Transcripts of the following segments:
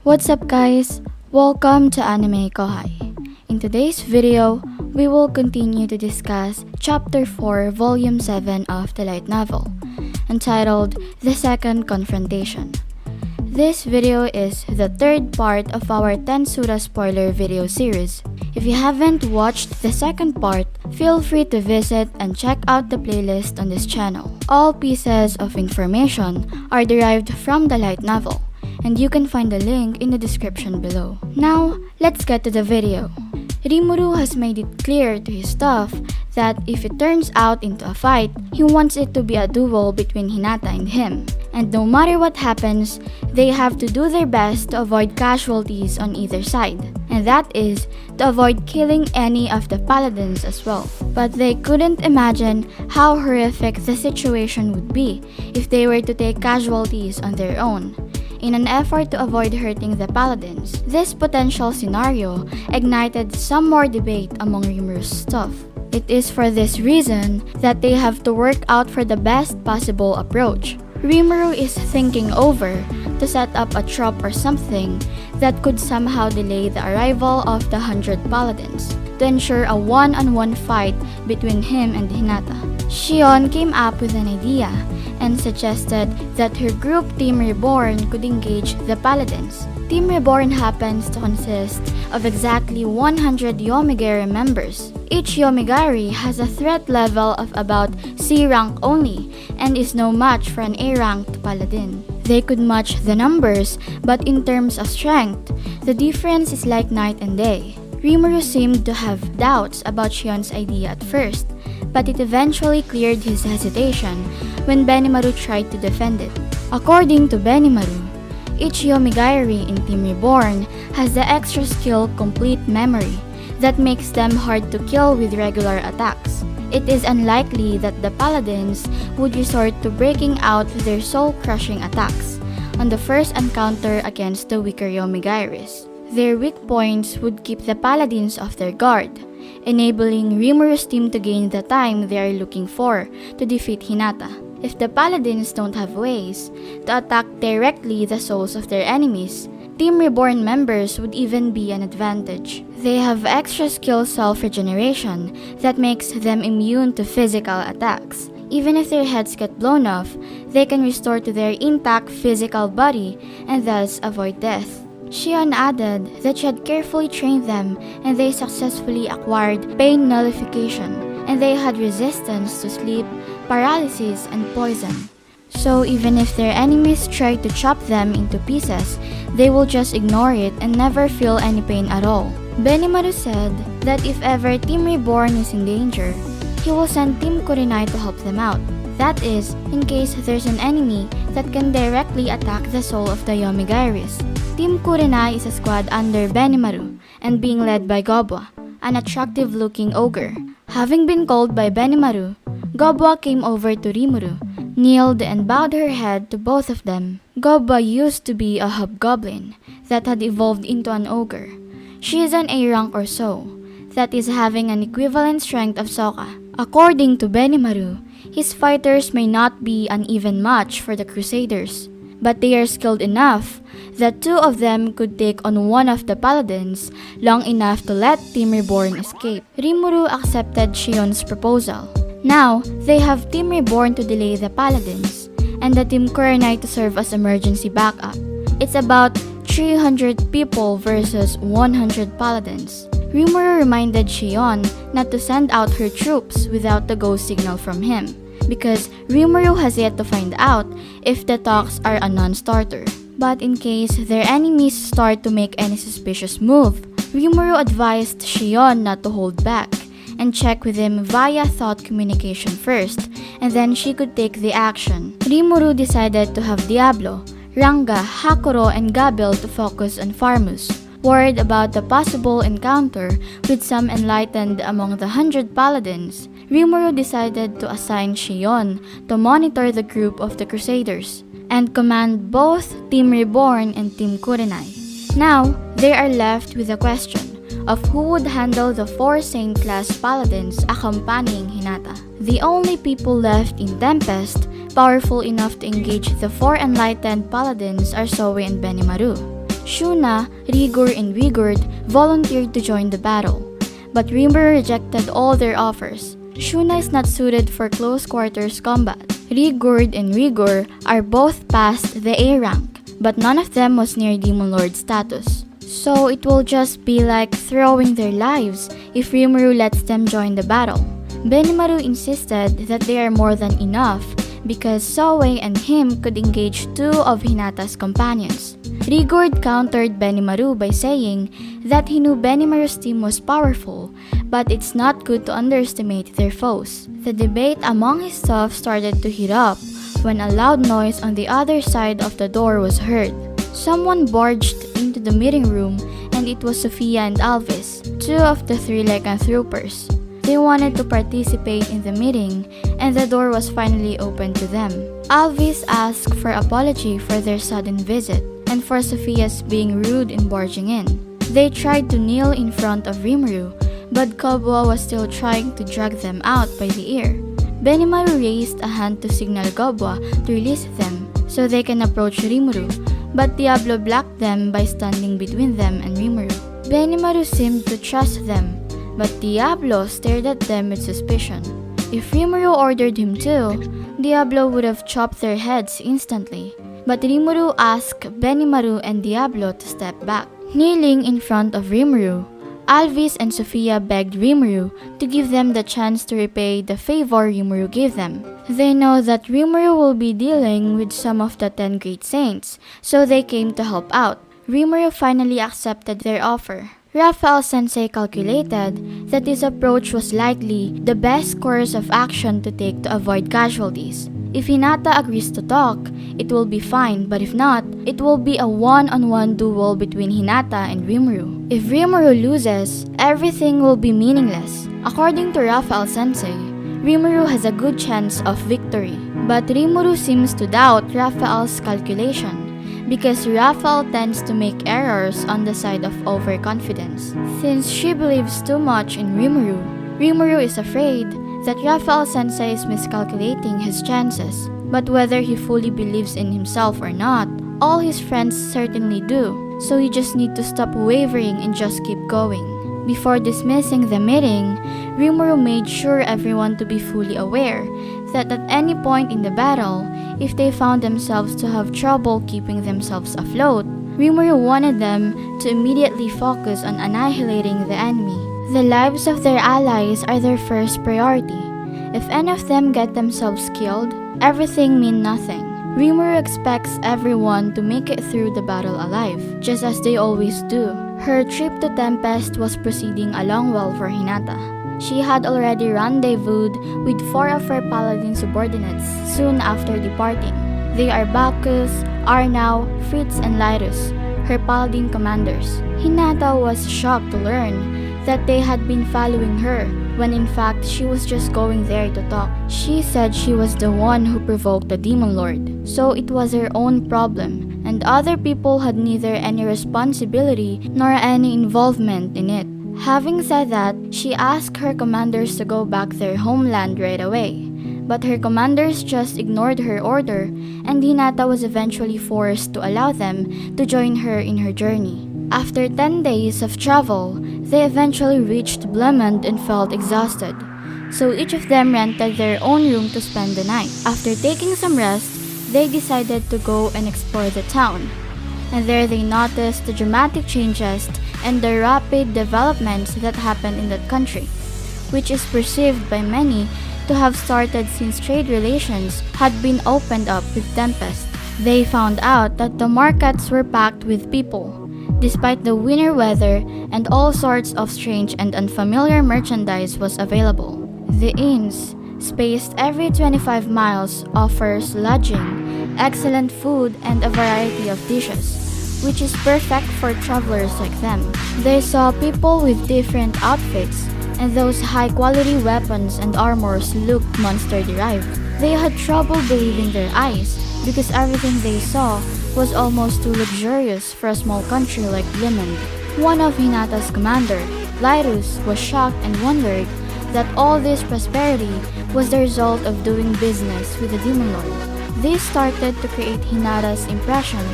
What's up guys? Welcome to AnimeKouhai. In today's video, we will continue to discuss Chapter 4, Volume 7 of the light novel, entitled The Second Confrontation. This video is the third part of our Tensura spoiler video series. If you haven't watched the second part, feel free to visit and check out the playlist on this channel. All pieces of information are derived from the light novel, and you can find the link in the description below. Now, let's get to the video. Rimuru has made it clear to his staff that if it turns out into a fight, he wants it to be a duel between Hinata and him. And no matter what happens, they have to do their best to avoid casualties on either side. And that is to avoid killing any of the paladins as well. But they couldn't imagine how horrific the situation would be if they were to take casualties on their own. In an effort to avoid hurting the paladins, this potential scenario ignited some more debate among Rimuru's staff. It is for this reason that they have to work out for the best possible approach. Rimuru is thinking over to set up a trap or something that could somehow delay the arrival of the 100 paladins to ensure a one-on-one fight between him and Hinata. Shion came up with an idea and suggested that her group Team Reborn could engage the paladins. Team Reborn happens to consist of exactly 100 YOMEGAERI members. Each YOMEGAERI has a threat level of about C rank only and is no match for an A ranked paladin. They could match the numbers, but in terms of strength, the difference is like night and day. Rimuru seemed to have doubts about Shion's idea at first, but it eventually cleared his hesitation when Benimaru tried to defend it. According to Benimaru, each YOMEGAERI in Team Reborn has the extra skill Complete Memory that makes them hard to kill with regular attacks. It is unlikely that the paladins would resort to breaking out their soul-crushing attacks on the first encounter against the weaker YOMEGAERIs. Their weak points would keep the paladins off their guard, enabling Rimuru's team to gain the time they are looking for to defeat Hinata. If the paladins don't have ways to attack directly the souls of their enemies, Team Reborn members would even be an advantage. They have extra skill self-regeneration that makes them immune to physical attacks. Even if their heads get blown off, they can restore to their intact physical body and thus avoid death. Shion added that she had carefully trained them and they successfully acquired pain nullification, and they had resistance to sleep, paralysis, and poison. So even if their enemies try to chop them into pieces, they will just ignore it and never feel any pain at all. Benimaru said that if ever Team Reborn is in danger, he will send Team KURENAI to help them out. That is, in case there's an enemy that can directly attack the soul of the YOMEGAERIs. Team KURENAI is a squad under Benimaru and being led by GOBWA, an attractive-looking ogre. Having been called by Benimaru, GOBWA came over to Rimuru, kneeled and bowed her head to both of them. GOBWA used to be a hobgoblin that had evolved into an ogre. She is an A rank or so, that is having an equivalent strength of Sokka. According to Benimaru, his fighters may not be an even match for the Crusaders, but they are skilled enough that two of them could take on one of the paladins long enough to let Team Reborn escape. Rimuru accepted Shion's proposal. Now, they have Team Reborn to delay the paladins, and the Team KURENAI to serve as emergency backup. It's about 300 people versus 100 paladins. Rimuru reminded Shion not to send out her troops without the go signal from him, because Rimuru has yet to find out if the talks are a non-starter. But in case their enemies start to make any suspicious move, Rimuru advised Shion not to hold back and check with him via thought communication first, and then she could take the action. Rimuru decided to have Diablo, Ranga, Hakuro, and Gabil to focus on Farmus. Worried about the possible encounter with some enlightened among the 100 paladins, Rimuru decided to assign Shion to monitor the group of the Crusaders and command both Team Reborn and Team KURENAI. Now, they are left with the question of who would handle the 4 Saint-class paladins accompanying Hinata. The only people left in Tempest powerful enough to engage the 4 enlightened paladins are Zoe and Benimaru. Shuna, Rigor, and Rigord volunteered to join the battle, but Rimuru rejected all their offers. Shuna is not suited for close quarters combat. Rigord and Rigor are both past the A rank, but none of them was near Demon Lord status. So it will just be like throwing their lives if Rimuru lets them join the battle. Benimaru insisted that they are more than enough because Soe and him could engage 2 of Hinata's companions. Rigord countered Benimaru by saying that he knew Benimaru's team was powerful, but it's not good to underestimate their foes. The debate among his staff started to heat up when a loud noise on the other side of the door was heard. Someone barged into the meeting room and it was SUPHIA and ALVIS, 2 of the 3 lycanthropers. They wanted to participate in the meeting and the door was finally opened to them. ALVIS asked for apology for their sudden visit and for SUPHIA's being rude in barging in. They tried to kneel in front of Rimuru, but GOBWA was still trying to drag them out by the ear. Benimaru raised a hand to signal GOBWA to release them so they can approach Rimuru, but Diablo blocked them by standing between them and Rimuru. Benimaru seemed to trust them, but Diablo stared at them with suspicion. If Rimuru ordered him to, Diablo would have chopped their heads instantly. But Rimuru asked Benimaru and Diablo to step back. Kneeling in front of Rimuru, ALVIS and SUPHIA begged Rimuru to give them the chance to repay the favor Rimuru gave them. They know that Rimuru will be dealing with some of the 10 great saints, so they came to help out. Rimuru finally accepted their offer. Raphael Sensei calculated that this approach was likely the best course of action to take to avoid casualties. If Hinata agrees to talk, it will be fine, but if not, it will be a one-on-one duel between Hinata and Rimuru. If Rimuru loses, everything will be meaningless. According to Raphael Sensei, Rimuru has a good chance of victory, but Rimuru seems to doubt Raphael's calculation because Raphael tends to make errors on the side of overconfidence. Since she believes too much in Rimuru, Rimuru is afraid that Raphael Sensei is miscalculating his chances. But whether he fully believes in himself or not, all his friends certainly do, so he just needs to stop wavering and just keep going. Before dismissing the meeting, Rimuru made sure everyone to be fully aware that at any point in the battle, if they found themselves to have trouble keeping themselves afloat, Rimuru wanted them to immediately focus on annihilating the enemy. The lives of their allies are their first priority. If any of them get themselves killed, everything means nothing. Rimuru expects everyone to make it through the battle alive, just as they always do. Her trip to Tempest was proceeding along well for Hinata. She had already rendezvoused with 4 of her paladin subordinates soon after departing. They are Bacchus, Arnau, Fritz, and Lyrus, her paladin commanders. Hinata was shocked to learn that they had been following her, when in fact she was just going there to talk. She said she was the one who provoked the Demon Lord, so it was her own problem, and other people had neither any responsibility nor any involvement in it. Having said that, she asked her commanders to go back their homeland right away, but her commanders just ignored her order, and Hinata was eventually forced to allow them to join her in her journey. After 10 days of travel, they eventually reached Blemund and felt exhausted, so each of them rented their own room to spend the night. After taking some rest, they decided to go and explore the town, and there they noticed the dramatic changes and the rapid developments that happened in that country, which is perceived by many to have started since trade relations had been opened up with Tempest. They found out that the markets were packed with people, despite the winter weather, and all sorts of strange and unfamiliar merchandise was available. The inns, spaced every 25 miles, offers lodging, excellent food, and a variety of dishes, which is perfect for travelers like them. They saw people with different outfits, and those high-quality weapons and armors looked monster-derived. They had trouble believing their eyes, because everything they saw was almost too luxurious for a small country like Blemund. One of Hinata's commander, Lyrus, was shocked and wondered that all this prosperity was the result of doing business with the Demon Lord. This started to create Hinata's impression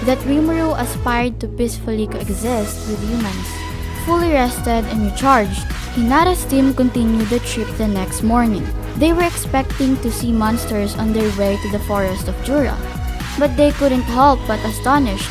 that Rimuru aspired to peacefully coexist with humans. Fully rested and recharged, Hinata's team continued the trip the next morning. They were expecting to see monsters on their way to the forest of Jura, but they couldn't help but astonished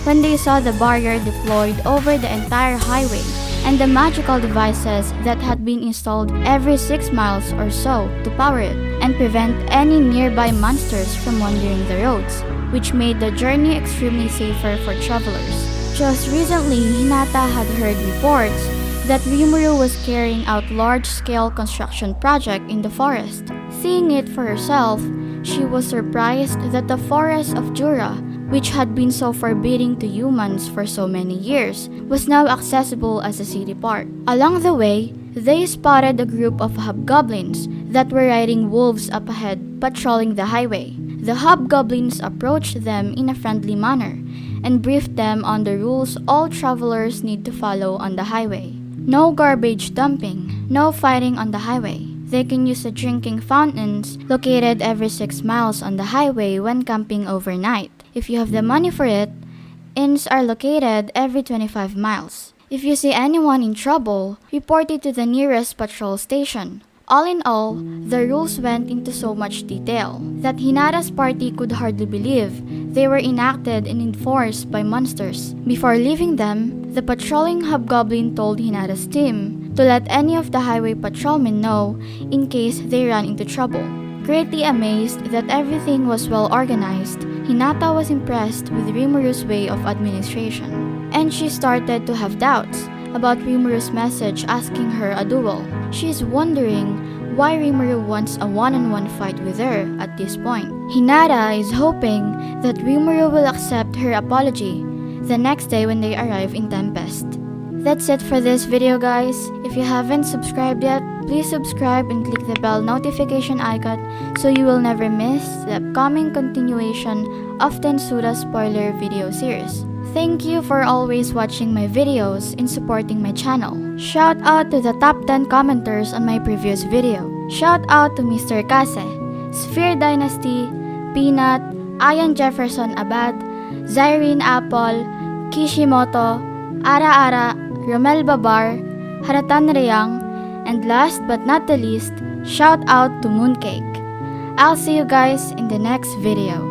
when they saw the barrier deployed over the entire highway and the magical devices that had been installed every 6 miles or so to power it and prevent any nearby monsters from wandering the roads, which made the journey extremely safer for travelers. Just recently, Hinata had heard reports that Rimuru was carrying out large-scale construction project in the forest. Seeing it for herself, she was surprised that the forest of Jura, which had been so forbidding to humans for so many years, was now accessible as a city park. Along the way, they spotted a group of hobgoblins that were riding wolves up ahead, patrolling the highway. The hobgoblins approached them in a friendly manner and briefed them on the rules all travelers need to follow on the highway. No garbage dumping, no fighting on the highway. They can use the drinking fountains located every 6 miles on the highway when camping overnight. If you have the money for it, inns are located every 25 miles. If you see anyone in trouble, report it to the nearest patrol station. All in all, the rules went into so much detail that Hinata's party could hardly believe they were enacted and enforced by monsters. Before leaving them, the patrolling hobgoblin told Hinata's team to let any of the highway patrolmen know in case they ran into trouble. Greatly amazed that everything was well organized, Hinata was impressed with Rimuru's way of administration, and she started to have doubts about Rimuru's message asking her a duel. She is wondering why Rimuru wants a one-on-one fight with her at this point. Hinata is hoping that Rimuru will accept her apology the next day when they arrive in Tempest. That's it for this video, guys. If you haven't subscribed yet, please subscribe and click the bell notification icon so you will never miss the upcoming continuation of Tensura spoiler video series. Thank you for always watching my videos and supporting my channel. Shout out to the top 10 commenters on my previous video. Shout out to Mr. Kase, Sphere Dynasty, Peanut, Ian Jefferson Abad, Zyrene Apple, Kishimoto, Ara Ara, Romel Babar, Haratan Reyang, and last but not the least, shout out to Mooncake. I'll see you guys in the next video.